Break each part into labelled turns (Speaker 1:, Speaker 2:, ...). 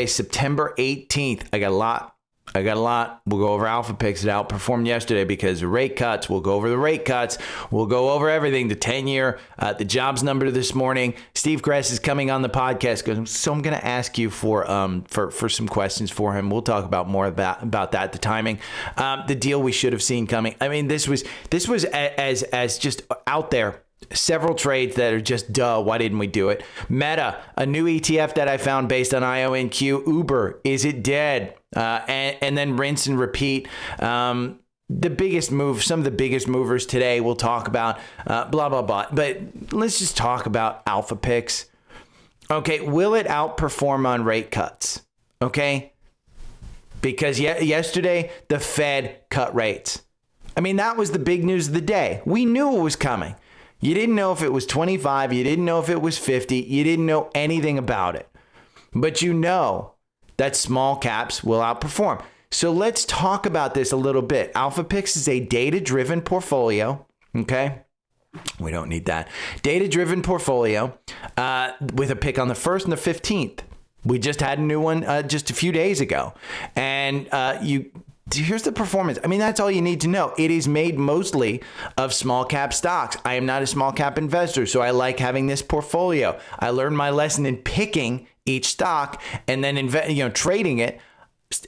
Speaker 1: September 18th. I got a lot. We'll go over Alpha Picks that outperformed yesterday because of rate cuts. We'll go over the rate cuts. We'll go over everything. The 10-year, the jobs number this morning. Steve Gress is coming on the podcast, so I'm going to ask you for some questions for him. We'll talk about more about that. The timing, the deal we should have seen coming. I mean, this was as just out there. Several trades that are just duh. Why didn't we do it? Meta, a new ETF that I found based on IONQ. Uber, is it dead? And then rinse and repeat. The biggest move, some of the biggest movers today we'll talk about, blah, blah, blah. But let's just talk about Alpha Picks. Okay, will it outperform on rate cuts? Okay, because yesterday the Fed cut rates. I mean, that was the big news of the day. We knew it was coming. You didn't know if it was 25. You didn't know if it was 50. You didn't know anything about it. But you know that small caps will outperform. So let's talk about this a little bit. Alpha Picks is a data-driven portfolio. Okay. We don't need that. Data-driven portfolio with a pick on the 1st and the 15th. We just had a new one just a few days ago. And here's the performance. I mean, that's all you need to know. It is made mostly of small cap stocks. I am not a small cap investor, so I like having this portfolio. I learned my lesson in picking each stock and then trading it,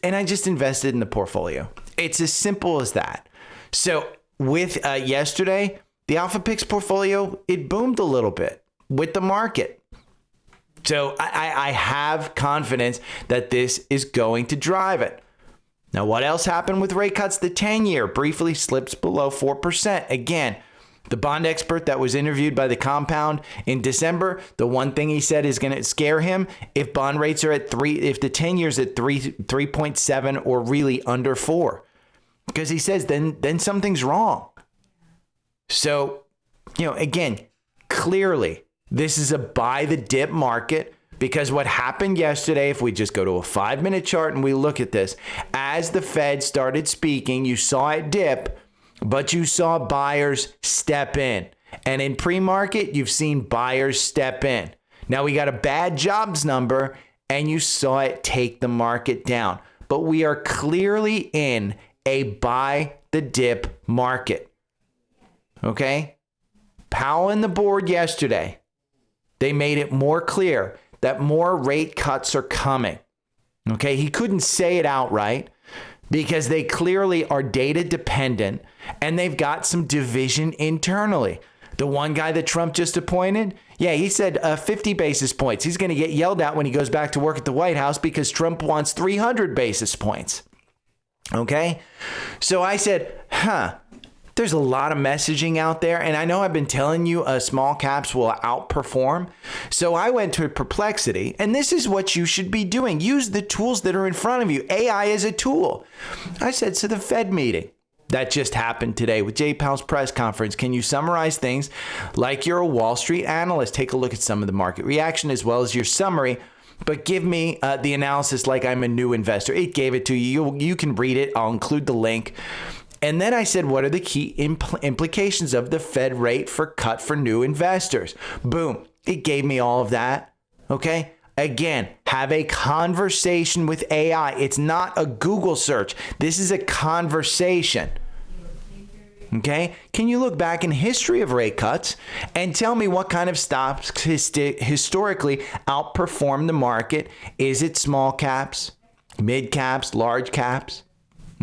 Speaker 1: and I just invested in the portfolio. It's as simple as that. So with yesterday, the Alpha Picks portfolio, it boomed a little bit with the market. So I have confidence that this is going to drive it. Now, what else happened with rate cuts? The 10-year briefly slips below 4%. Again, the bond expert that was interviewed by the Compound in December, the one thing he said is going to scare him if bond rates are at 3, if the 10 years at 3.7 or really under 4, because he says then something's wrong. So, again, clearly this is a buy the dip market. Because what happened yesterday, if we just go to a 5-minute chart and we look at this, as the Fed started speaking, you saw it dip, but you saw buyers step in. And in pre-market, you've seen buyers step in. Now we got a bad jobs number and you saw it take the market down. But we are clearly in a buy the dip market. Okay? Powell and the board yesterday, they made it more clear that more rate cuts are coming. Okay, he couldn't say it outright because they clearly are data dependent and they've got some division internally. The one guy that Trump just appointed, he said 50 basis points. He's going to get yelled at when he goes back to work at the White House because Trump wants 300 basis points. Okay, so I said, there's a lot of messaging out there. And I know I've been telling you small caps will outperform. So I went to Perplexity, and this is what you should be doing. Use the tools that are in front of you. AI is a tool. I said, so the Fed meeting that just happened today with Jay Powell's press conference, can you summarize things like you're a Wall Street analyst? Take a look at some of the market reaction as well as your summary. But give me the analysis like I'm a new investor. It gave it to you. You can read it. I'll include the link. And then I said, what are the key implications of the Fed rate for cut for new investors? Boom. It gave me all of that. Okay. Again, have a conversation with AI. It's not a Google search. This is a conversation. Okay. Can you look back in history of rate cuts and tell me what kind of stocks historically outperform the market? Is it small caps, mid caps, large caps?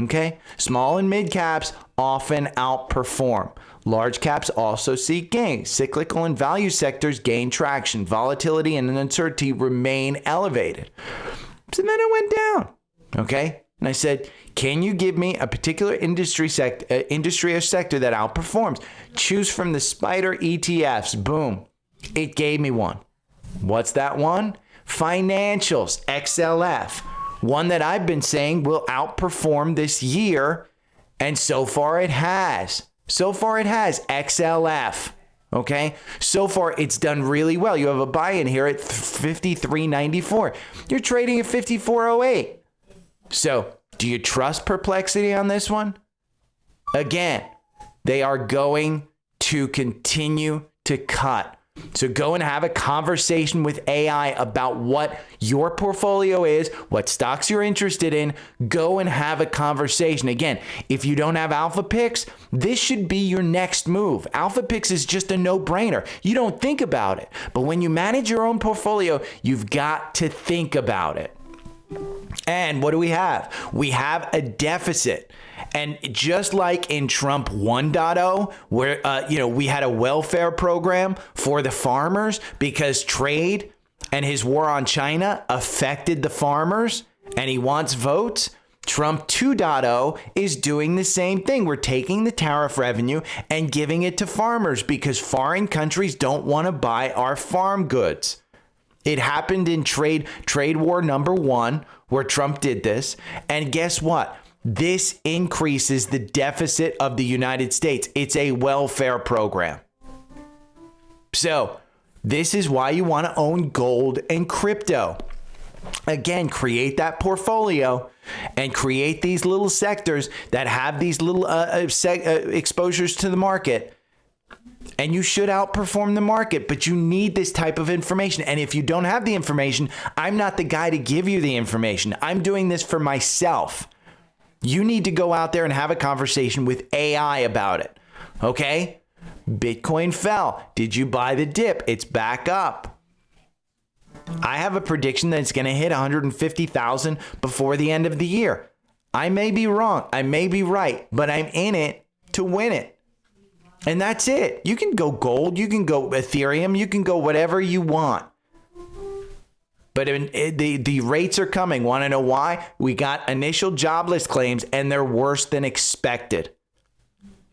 Speaker 1: Okay, small and mid caps often outperform. Large caps also see gains. Cyclical and value sectors gain traction. Volatility and uncertainty remain elevated. So then I went down. Okay, and I said, can you give me a particular industry or sector that outperforms? Choose from the spider ETFs. Boom, it gave me one. What's that one? Financials, XLF. One that I've been saying will outperform this year, and so far it has. XLF. Okay? So far it's done really well. You have a buy-in here at 53.94. You're trading at 54.08. So, do you trust Perplexity on this one? Again, they are going to continue to cut. So go and have a conversation with AI about what your portfolio is, what stocks you're interested in. Go and have a conversation. Again, if you don't have Alpha Picks, this should be your next move. Alpha Picks is just a no-brainer. You don't think about it. But when you manage your own portfolio, you've got to think about it. And what do we have? We have a deficit. And just like in Trump 1.0, where we had a welfare program for the farmers because trade and his war on China affected the farmers and he wants votes, Trump 2.0 is doing the same thing. We're taking the tariff revenue and giving it to farmers because foreign countries don't want to buy our farm goods. It happened in trade war number 1, where Trump did this. And guess what? This increases the deficit of the United States. It's a welfare program. So this is why you want to own gold and crypto. Again, create that portfolio and create these little sectors that have these little exposures to the market. And you should outperform the market, but you need this type of information. And if you don't have the information, I'm not the guy to give you the information. I'm doing this for myself. You need to go out there and have a conversation with AI about it. Okay? Bitcoin fell. Did you buy the dip? It's back up. I have a prediction that it's going to hit 150,000 before the end of the year. I may be wrong. I may be right, but I'm in it to win it. And that's it. You can go gold, you can go Ethereum, you can go whatever you want. But the rates are coming. Want to know why? We got initial jobless claims and they're worse than expected.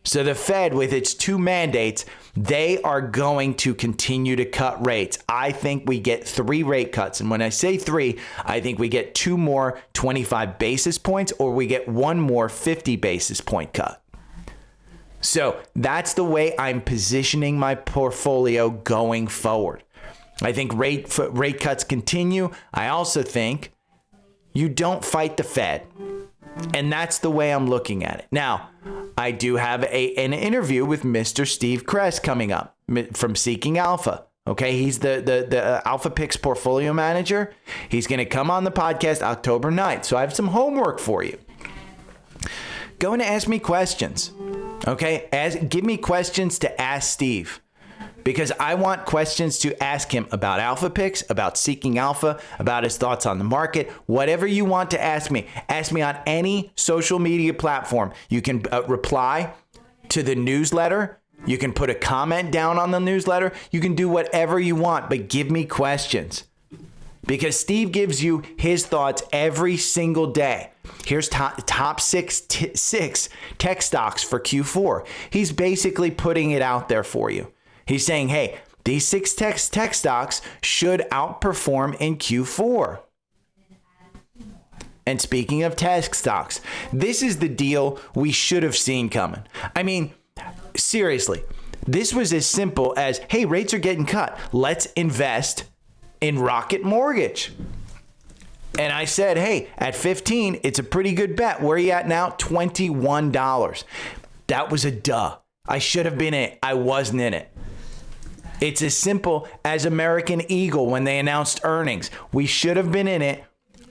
Speaker 1: So the Fed, with its 2 mandates, they are going to continue to cut rates. I think we get 3 rate cuts. And when I say 3, I think we get 2 more 25 basis points or we get 1 more 50 basis point cut. So that's the way I'm positioning my portfolio going forward. I think rate cuts continue. I also think you don't fight the Fed. And that's the way I'm looking at it. Now, I do have an interview with Mr. Steve Kress coming up from Seeking Alpha. Okay, he's the Alpha Picks portfolio manager. He's going to come on the podcast October 9th. So I have some homework for you. Go and ask me questions. Okay, give me questions to ask Steve, because I want questions to ask him about Alpha Picks, about Seeking Alpha, about his thoughts on the market. Whatever you want to ask me on any social media platform. You can reply to the newsletter. You can put a comment down on the newsletter. You can do whatever you want, but give me questions, because Steve gives you his thoughts every single day. Here's top six tech stocks for Q4. He's basically putting it out there for you. He's saying, hey, these 6 tech stocks should outperform in Q4. And speaking of tech stocks, this is the deal we should have seen coming. I mean, seriously, this was as simple as, hey, rates are getting cut. Let's invest in Rocket Mortgage. And I said, hey, at 15, it's a pretty good bet. Where are you at now? $21. That was a duh. I should have been in it. I wasn't in it. It's as simple as American Eagle when they announced earnings. We should have been in it.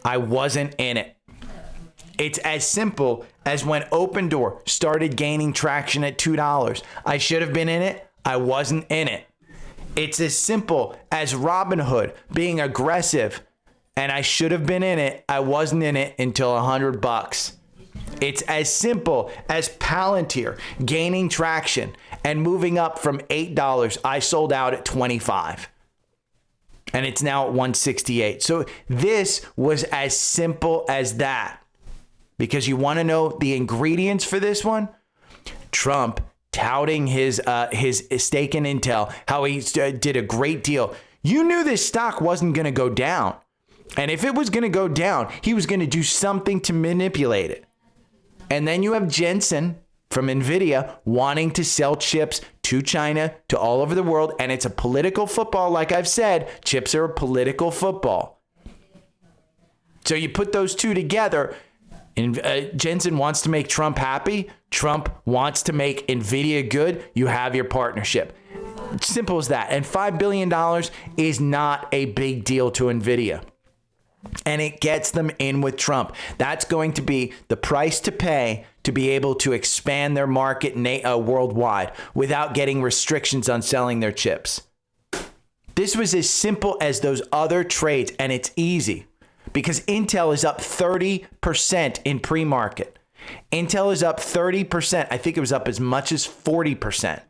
Speaker 1: I wasn't in it. It's as simple as when Open Door started gaining traction at $2. I should have been in it. I wasn't in it. It's as simple as Robinhood being aggressive, and I should have been in it. I wasn't in it until $100. It's as simple as Palantir gaining traction and moving up from $8. I sold out at $25. And it's now at $168. So this was as simple as that. Because you want to know the ingredients for this one? Trump touting his stake in Intel, how he did a great deal. You knew this stock wasn't going to go down. And if it was going to go down, he was going to do something to manipulate it. And then you have Jensen from Nvidia wanting to sell chips to China, to all over the world. And it's a political football. Like I've said, chips are a political football. So you put those two together. And Jensen wants to make Trump happy. Trump wants to make Nvidia good. You have your partnership. Simple as that. And $5 billion is not a big deal to Nvidia. And it gets them in with Trump. That's going to be the price to pay to be able to expand their market worldwide without getting restrictions on selling their chips. This was as simple as those other trades, and it's easy because Intel is up 30% in pre-market. Intel is up 30%. I think it was up as much as 40%.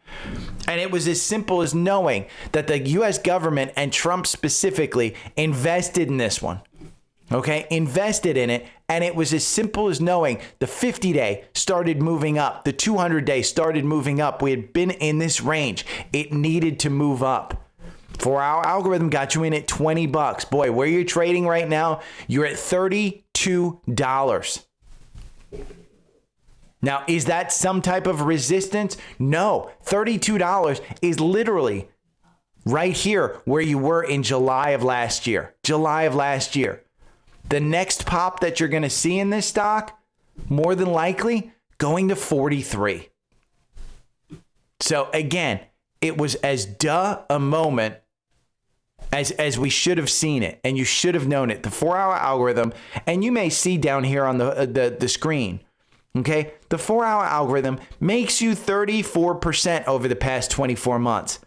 Speaker 1: And it was as simple as knowing that the US government and Trump specifically invested in this one. Okay, invested in it. And it was as simple as knowing the 50-day started moving up. The 200-day started moving up. We had been in this range. It needed to move up. For our algorithm got you in at $20. Boy, where you're trading right now, you're at $32. Now, is that some type of resistance? No, $32 is literally right here where you were in July of last year. The next pop that you're going to see in this stock, more than likely, going to 43. So again, it was as a moment as we should have seen it, and you should have known it. The 4-hour algorithm, and you may see down here on the screen, okay? The 4-hour algorithm makes you 34% over the past 24 months.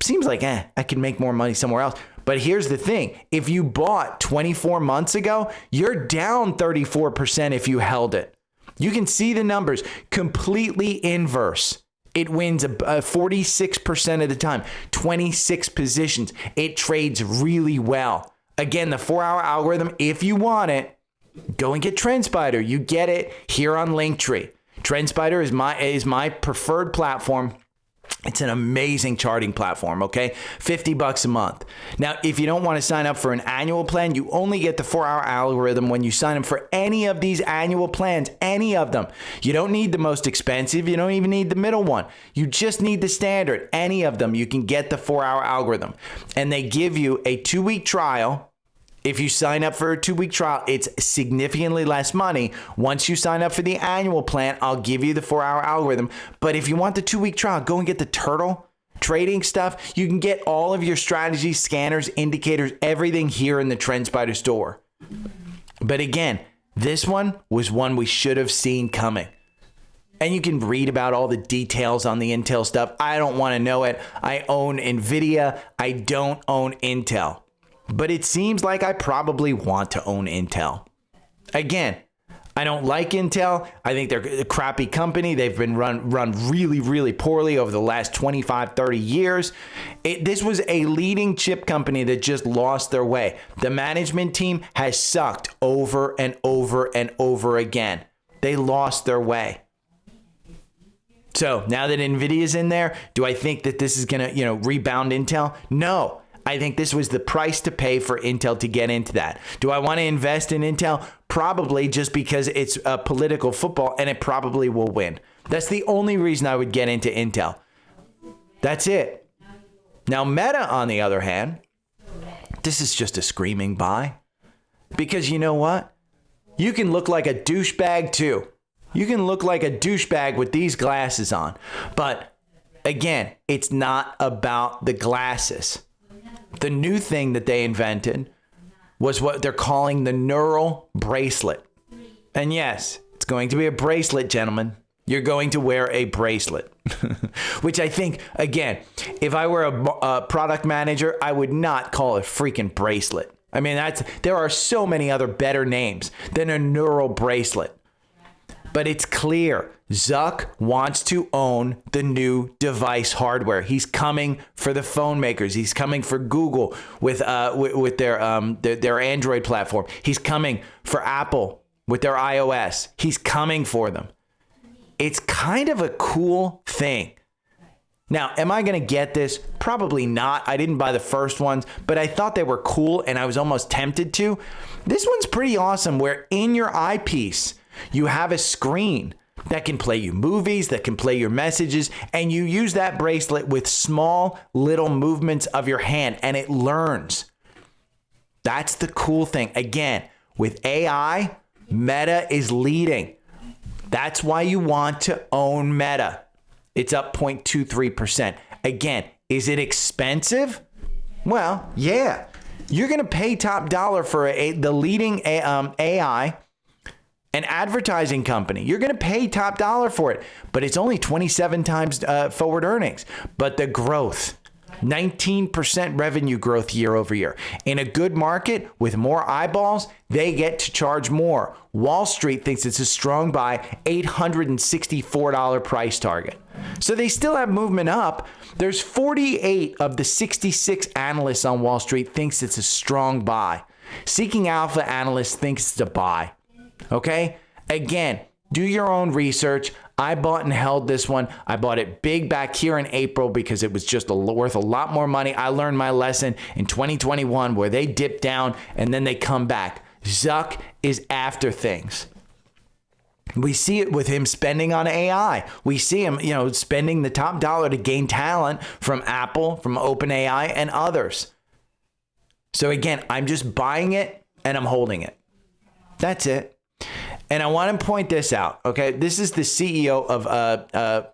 Speaker 1: Seems like, I could make more money somewhere else. But here's the thing. If you bought 24 months ago, you're down 34% if you held it. You can see the numbers completely inverse. It wins 46% of the time, 26 positions. It trades really well. Again, the 4-hour algorithm, if you want it, go and get TrendSpider. You get it here on Linktree. TrendSpider is my preferred platform. It's an amazing charting platform, okay? $50 a month. Now, if you don't want to sign up for an annual plan, you only get the 4-hour algorithm when you sign up for any of these annual plans, any of them. You don't need the most expensive. You don't even need the middle one. You just need the standard. Any of them, you can get the 4-hour algorithm. And they give you a 2-week trial. If you sign up for a 2-week trial, it's significantly less money. Once you sign up for the annual plan, I'll give you the 4-hour algorithm. But if you want the 2-week trial, go and get the Turtle trading stuff. You can get all of your strategies, scanners, indicators, everything here in the TrendSpider store. But again, this one was one we should have seen coming. And you can read about all the details on the Intel stuff. I don't want to know it. I own Nvidia. I don't own Intel. But it seems like I probably want to own Intel. Again, I don't like Intel. I think they're a crappy company. They've been run really, really poorly over the last 25, 30 years. This was a leading chip company that just lost their way. The management team has sucked over and over and over again. They lost their way. So now that Nvidia's in there, do I think that this is going to, rebound Intel? No. I think this was the price to pay for Intel to get into that. Do I want to invest in Intel? Probably, just because it's a political football and it probably will win. That's the only reason I would get into Intel. That's it. Now, Meta, on the other hand, this is just a screaming buy. Because you know what? You can look like a douchebag too. You can look like a douchebag with these glasses on. But again, it's not about the glasses. The new thing that they invented was what they're calling the neural bracelet. And yes, it's going to be a bracelet, gentlemen. You're going to wear a bracelet, which I think, again, if I were a product manager, I would not call it freaking bracelet. I mean, there are so many other better names than a neural bracelet. But it's clear Zuck wants to own the new device hardware. He's coming for the phone makers. He's coming for Google with their Android platform. He's coming for Apple with their iOS. He's coming for them. It's kind of a cool thing. Now, am I going to get this? Probably not. I didn't buy the first ones, but I thought they were cool and I was almost tempted to. This one's pretty awesome, where in your eyepiece, you have a screen that can play you movies, that can play your messages, and you use that bracelet with small little movements of your hand, and it learns. That's the cool thing. Again, with AI, Meta is leading. That's why you want to own Meta. It's up 0.23%. Again, is it expensive? Well, yeah. You're going to pay top dollar for the leading AI and advertising company. You're going to pay top dollar for it, but it's only 27 times forward earnings. But the growth, 19% revenue growth year over year. In a good market with more eyeballs, they get to charge more. Wall Street thinks it's a strong buy, $864 price target. So they still have movement up. There's 48 of the 66 analysts on Wall Street thinks it's a strong buy. Seeking Alpha analysts thinks it's a buy. Okay? Again, do your own research. I bought and held this one. I bought it big back here in April because it was just worth a lot more money. I learned my lesson in 2021 where they dip down and then they come back. Zuck is after things. We see it with him spending on AI. We see him, spending the top dollar to gain talent from Apple, from OpenAI, and others. So again, I'm just buying it and I'm holding it. That's it. And I want to point this out. Okay, this is the CEO of a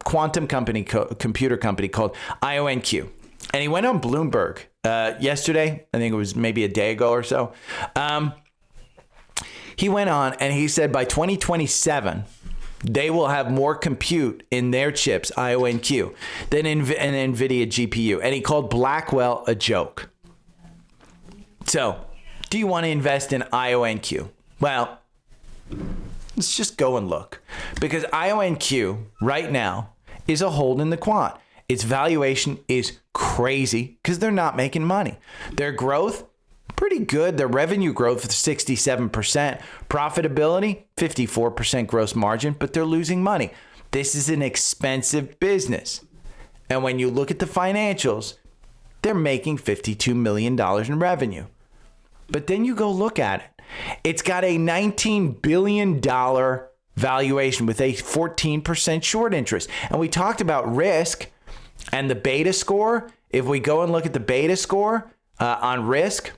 Speaker 1: quantum company, computer company called IONQ, and he went on Bloomberg yesterday. I think it was maybe a day ago or so. He went on and he said by 2027, they will have more compute in their chips, IONQ, than an Nvidia GPU. And he called Blackwell a joke. So, do you want to invest in IONQ? Well, let's just go and look. Because IONQ right now is a hold in the quant. Its valuation is crazy because they're not making money. Their growth, pretty good. Their revenue growth is 67%. Profitability, 54% gross margin, but they're losing money. This is an expensive business. And when you look at the financials, they're making $52 million in revenue. But then you go look at it. It's got a $19 billion valuation with a 14% short interest. And we talked about risk and the beta score. If we go and look at the beta score on risk,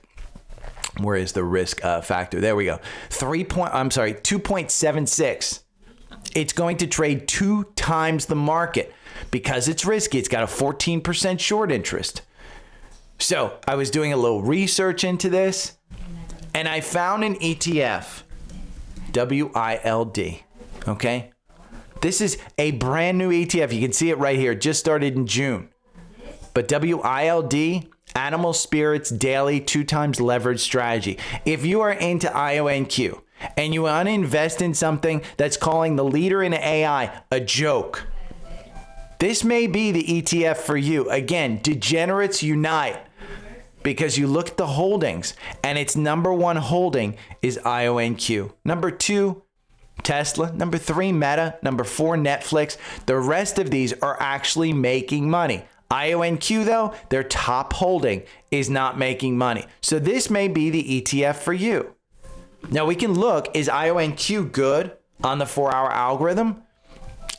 Speaker 1: where is the risk factor? There we go. 2.76. It's going to trade 2 times the market because it's risky. It's got a 14% short interest. So I was doing a little research into this and I found an ETF, WILD. Okay. This is a brand new ETF. You can see it right here. It just started in June. But WILD, Animal Spirits Daily 2 times leverage strategy. If you are into IONQ and you want to invest in something that's calling the leader in AI a joke, this may be the ETF for you. Again, degenerates unite because you look at the holdings and its number 1 holding is IONQ. Number 2, Tesla. Number 3, Meta. Number 4, Netflix. The rest of these are actually making money. IONQ, though, their top holding is not making money. So this may be the ETF for you. Now we can look, is IONQ good on the 4-hour algorithm?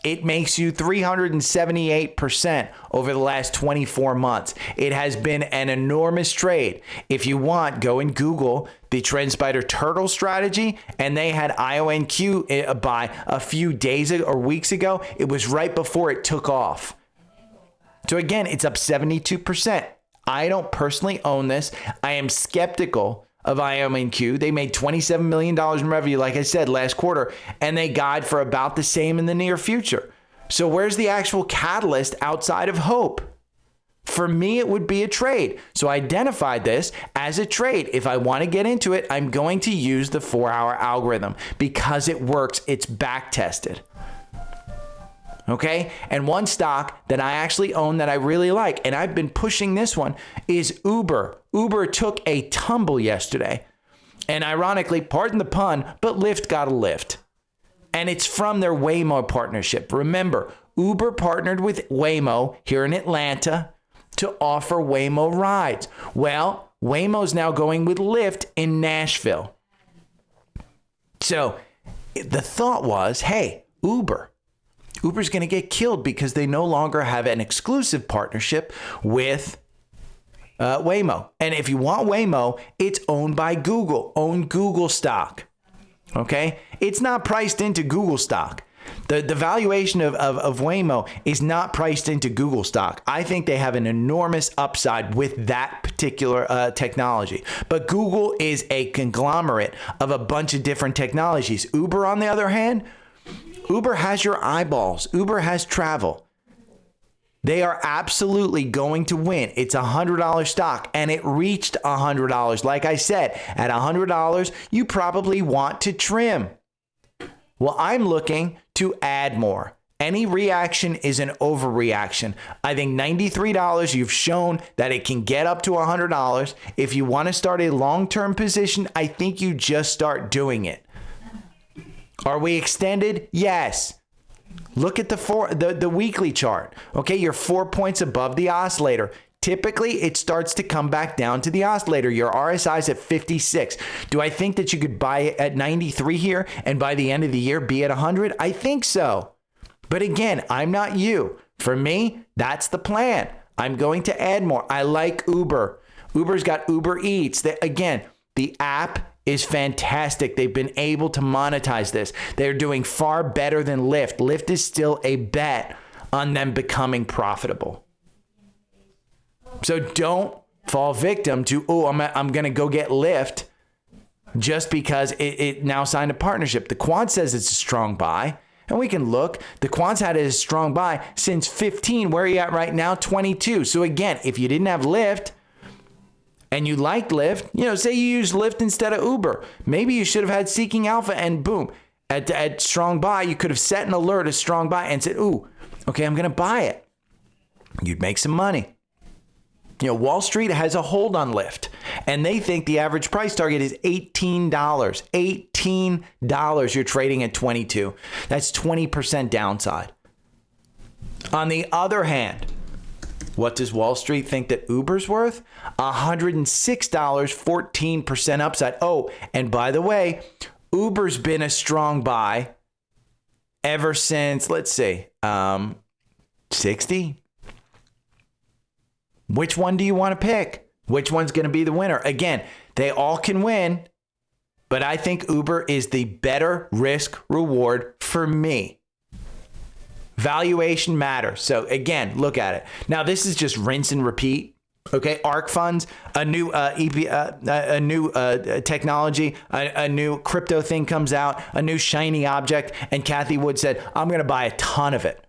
Speaker 1: It makes you 378% over the last 24 months. It has been an enormous trade. If you want, go and Google the TrendSpider Turtle strategy, and they had IONQ by a few days or weeks ago. It was right before it took off. So again, it's up 72%. I don't personally own this. I am skeptical of IONQ. They made $27 million in revenue, like I said, last quarter, and they guide for about the same in the near future. So where's the actual catalyst outside of hope? For me, it would be a trade. So I identified this as a trade. If I want to get into it, I'm going to use the 4-hour algorithm because it works. It's back tested. Okay. And one stock that I actually own that I really like, and I've been pushing this one, is Uber. Uber took a tumble yesterday. And ironically, pardon the pun, but Lyft got a lift. And it's from their Waymo partnership. Remember, Uber partnered with Waymo here in Atlanta to offer Waymo rides. Well, Waymo's now going with Lyft in Nashville. So the thought was, hey, Uber's going to get killed because they no longer have an exclusive partnership with Waymo. And if you want Waymo, it's owned by Google. Own Google stock. Okay? It's not priced into Google stock. The valuation of Waymo is not priced into Google stock. I think they have an enormous upside with that particular technology. But Google is a conglomerate of a bunch of different technologies. Uber, on the other hand, Uber has your eyeballs. Uber has travel. They are absolutely going to win. It's $100 stock, and it reached $100. Like I said, at $100, you probably want to trim. Well, I'm looking to add more. Any reaction is an overreaction. I think $93, you've shown that it can get up to $100. If you want to start a long-term position, I think you just start doing it. Are we extended? Yes. Look at the weekly chart. Okay, you're 4 points above the oscillator. Typically, it starts to come back down to the oscillator. Your RSI is at 56. Do I think that you could buy it at 93 here and by the end of the year be at 100? I think so. But again, I'm not you. For me, that's the plan. I'm going to add more. I like Uber. Uber's got Uber Eats. Again, the app is fantastic. They've been able to monetize this. They're doing far better than Lyft. Lyft is still a bet on them becoming profitable. So don't fall victim to, I'm going to go get Lyft just because it now signed a partnership. The quant says it's a strong buy, and we can look. The quant's had it as a strong buy since 15. Where are you at right now? 22. So again, if you didn't have Lyft and you liked Lyft, say you use Lyft instead of Uber, maybe you should have had Seeking Alpha, and boom, at strong buy, you could have set an alert as strong buy and said, okay, I'm going to buy it. You'd make some money. Wall Street has a hold on Lyft, and they think the average price target is $18. $18. You're trading at 22. That's 20% downside. On the other hand, what does Wall Street think that Uber's worth? $106, 14% upside. Oh, and by the way, Uber's been a strong buy ever since, let's see, 60. Which one do you want to pick? Which one's going to be the winner? Again, they all can win, but I think Uber is the better risk reward for me. Valuation matters. So again, look at it. Now, this is just rinse and repeat. Okay, ARK funds, a new technology, a new crypto thing comes out, a new shiny object, and Cathie Wood said, I'm going to buy a ton of it.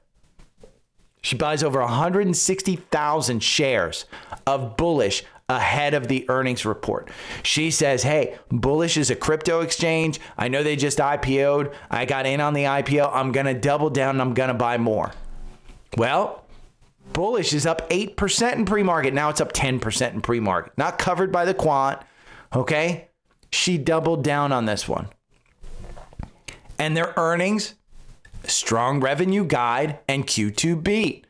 Speaker 1: She buys over 160,000 shares of Bullish ahead of the earnings report. She says, hey, Bullish is a crypto exchange. I know they just IPO'd. I got in on the IPO. I'm going to double down and I'm going to buy more. Well, Bullish is up 8% in pre-market. Now it's up 10% in pre-market. Not covered by the quant. Okay. She doubled down on this one. And their earnings, strong revenue guide, and Q2 beat.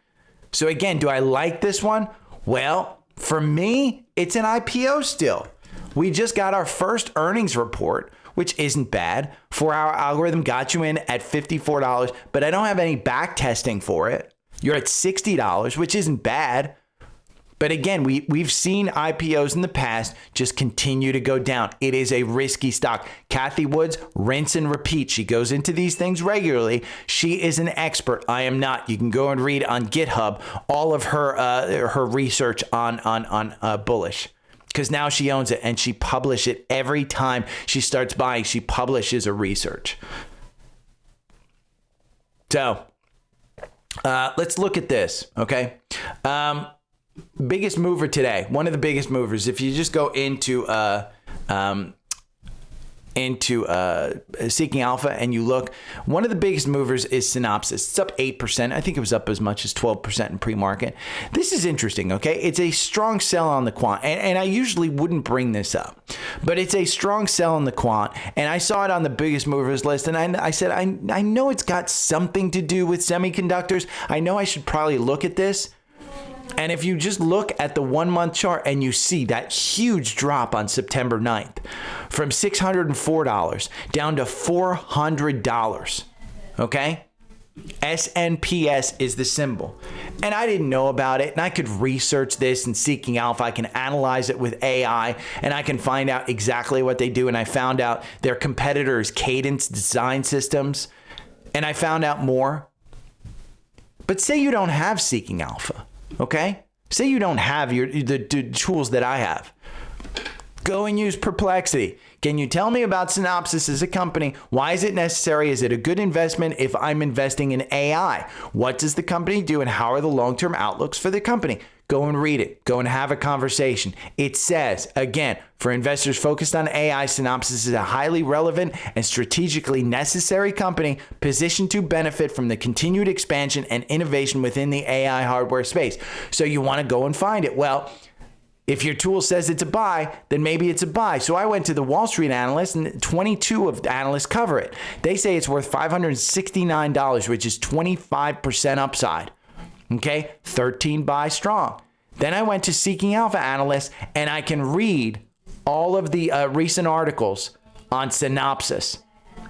Speaker 1: So again, do I like this one? Well, for me, it's an IPO still. We just got our first earnings report, which isn't bad. 4-hour algorithm got you in at $54, but I don't have any back testing for it. You're at $60, which isn't bad. But again, we've seen IPOs in the past just continue to go down. It is a risky stock. Cathie Wood's rinse and repeat. She goes into these things regularly. She is an expert. I am not. You can go and read on GitHub all of her research on Bullish, because now she owns it and she publishes it every time she starts buying. She publishes a research. So let's look at this. Okay. Biggest mover today, one of the biggest movers. If you just go into Seeking Alpha and you look, one of the biggest movers is Synopsys. It's up 8%. I think it was up as much as 12% in pre-market. This is interesting, okay? It's a strong sell on the quant, and I usually wouldn't bring this up, but it's a strong sell on the quant, and I saw it on the biggest movers list, and I said, I know it's got something to do with semiconductors. I know I should probably look at this. And if you just look at the 1 month chart and you see that huge drop on September 9th from $604 down to $400, okay? SNPS is the symbol. And I didn't know about it, and I could research this in Seeking Alpha. I can analyze it with AI, and I can find out exactly what they do. And I found out their competitor is Cadence Design Systems. and I found out more. But say you don't have Seeking Alpha, okay? Say you don't have the tools that I have. Go and use Perplexity. Can you tell me about Synopsys as a company? Why is it necessary? Is it a good investment if I'm investing in AI? What does the company do and how are the long-term outlooks for the company? Go and read it. Go and have a conversation. It says, again, for investors focused on AI, Synopsys is a highly relevant and strategically necessary company positioned to benefit from the continued expansion and innovation within the AI hardware space. So you want to go and find it. Well, if your tool says it's a buy, then maybe it's a buy. So I went to the Wall Street analysts, and 22 of the analysts cover it. They say it's worth $569, which is 25% upside. Okay, 13 buy strong. Then I went to Seeking Alpha analysts, and I can read all of the recent articles on Synopsys.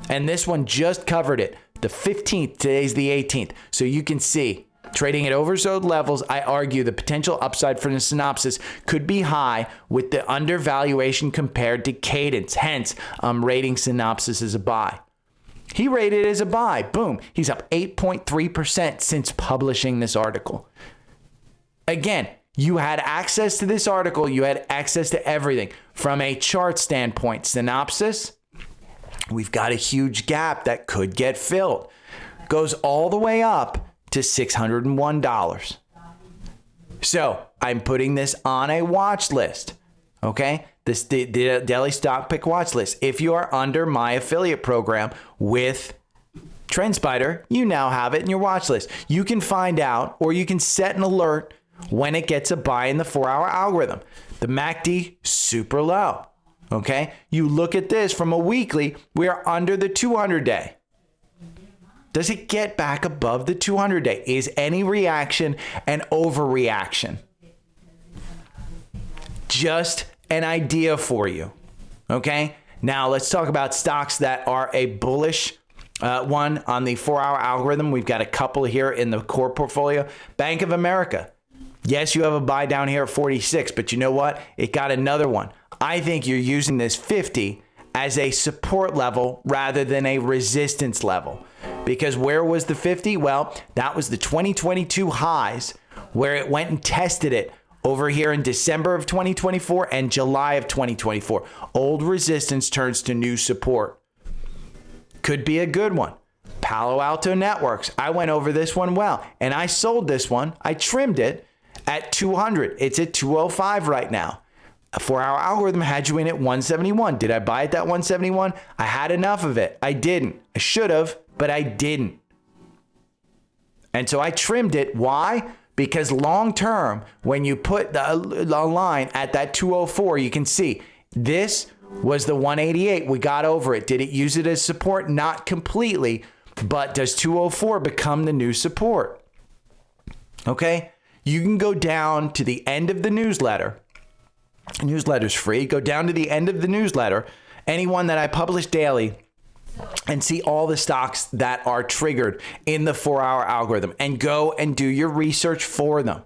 Speaker 1: And this one just covered it. The 15th, today's the 18th. So you can see. Trading at oversold levels, I argue the potential upside for the Synopsys could be high with the undervaluation compared to Cadence. Hence, I'm rating Synopsys as a buy. He rated it as a buy. Boom. He's up 8.3% since publishing this article. Again, you had access to this article. You had access to everything. From a chart standpoint, Synopsys, we've got a huge gap that could get filled. Goes all the way up to $601. So I'm putting this on a watch list. Okay, this the daily stock pick watch list. If you are under my affiliate program with TrendSpider, you now have it in your watch list. You can find out, or you can set an alert when it gets a buy in the 4-hour algorithm. The MACD super low. Okay, you look at this from a weekly. We are under the 200-day. Does it get back above the 200-day? Is any reaction an overreaction? Just an idea for you. Okay? Now let's talk about stocks that are a bullish one on the 4-hour algorithm. We've got a couple here in the core portfolio. Bank of America. Yes, you have a buy down here at 46, but you know what? It got another one. I think you're using this 50 as a support level rather than a resistance level. Because where was the 50? Well, that was the 2022 highs where it went and tested it over here in December of 2024 and July of 2024. Old resistance turns to new support. Could be a good one. Palo Alto Networks. I went over this one well, and I sold this one. I trimmed it at 200. It's at 205 right now. A 4-hour algorithm had you in at 171. Did I buy at that 171? I had enough of it. I didn't. I should have, but I didn't. And so I trimmed it. Why? Because long term, when you put the line at that 204, you can see this was the 188. We got over it. Did it use it as support? Not completely, but does 204 become the new support? Okay. You can go down to the end of the newsletter. Newsletter's free. Go down to the end of the newsletter, anyone that I publish daily, and see all the stocks that are triggered in the 4-hour algorithm, and go and do your research for them.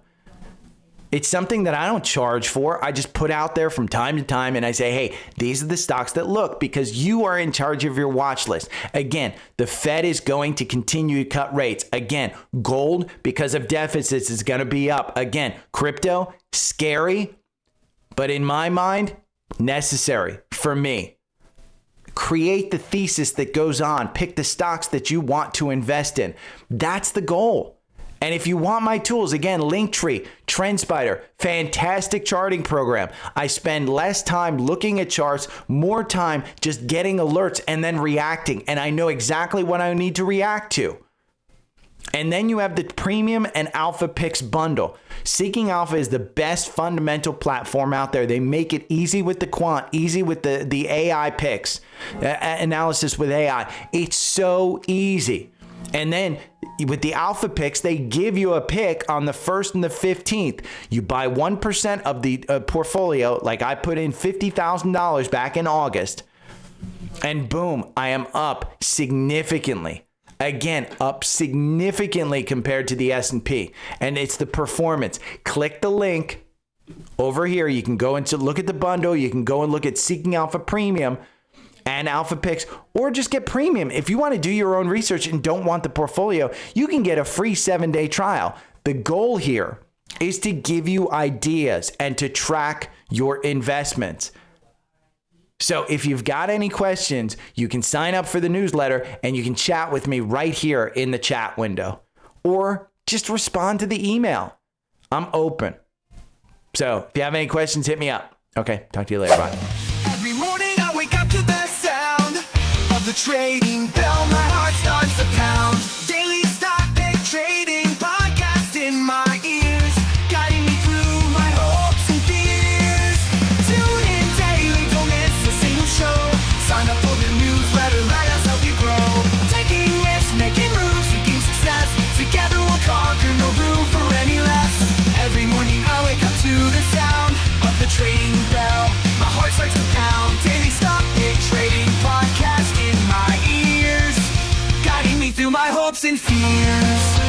Speaker 1: It's something that I don't charge for. I just put out there from time to time, and I say, hey, these are the stocks that look, because you are in charge of your watch list. Again, the Fed is going to continue to cut rates. Again, gold, because of deficits, is going to be up. Again, crypto, scary, but in my mind, necessary for me. Create the thesis that goes on. Pick the stocks that you want to invest in. That's the goal. And if you want my tools, again, Linktree, TrendSpider, fantastic charting program. I spend less time looking at charts, more time just getting alerts and then reacting. And I know exactly what I need to react to. And then you have the Premium and Alpha Picks bundle. Seeking Alpha is the best fundamental platform out there. They make it easy with the quant, easy with the AI picks, analysis with AI. It's so easy. And then with the Alpha Picks, they give you a pick on the 1st and the 15th. You buy 1% of the portfolio, like I put in $50,000 back in August, and boom, I am up significantly. Again, up significantly compared to the S&P. And it's the performance. Click the link over here. You can go into look at the bundle. You can go and look at Seeking Alpha Premium. and Alpha Picks, or just get premium. If you want to do your own research and don't want the portfolio, you can get a free 7-day trial. The goal here is to give you ideas and to track your investments. So if you've got any questions, you can sign up for the newsletter and you can chat with me right here in the chat window, or just respond to the email. I'm open. So if you have any questions, hit me up. Okay, talk to you later. Bye.
Speaker 2: Every morning I wake up to the sound of the trading bell. My heart starts to pound. Daily stock pick trading podcast in my ears, guiding me through my hopes and fears. Tune in daily, don't miss a single show. Sign up for the newsletter, let us help you grow. Taking risks, making moves, seeking success. Together we'll conquer, no room for any less. Every morning I wake up to the sound of the trading bell. My heart starts to pound. Daily stock pick trading podcast in my ears, guiding me through my hopes and fears.